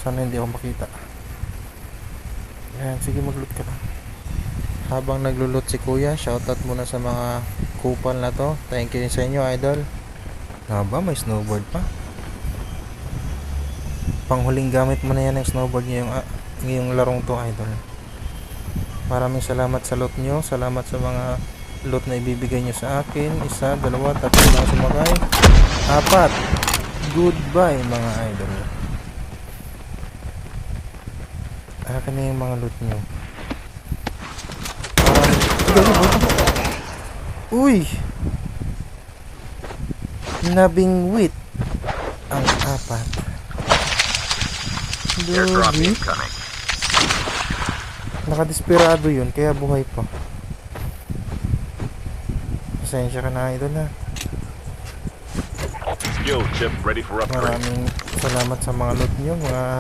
Sana hindi ako makita. Ayan, sige, mag-loot ka na. Habang naglo-loot si kuya, shoutout muna sa mga kupal na to. Thank you sa inyo, idol. Ba, may snowboard pa. Panghuling gamit mo na yan ng snowboard ngayong larong to, idol. Maraming salamat sa loot nyo. Salamat sa mga loot na ibibigay nyo sa akin. 1, 2, 3 lang sumakay. 4. Goodbye, mga idol. Akin na yung mga loot nyo. Uy! Nabingwit ang 4. Lugi. Nakadesperado yun, kaya buhay pa. Pasensya ka na, idol, ha. Skill chip ready for upgrade. Maraming salamat sa mga loot nyo, mga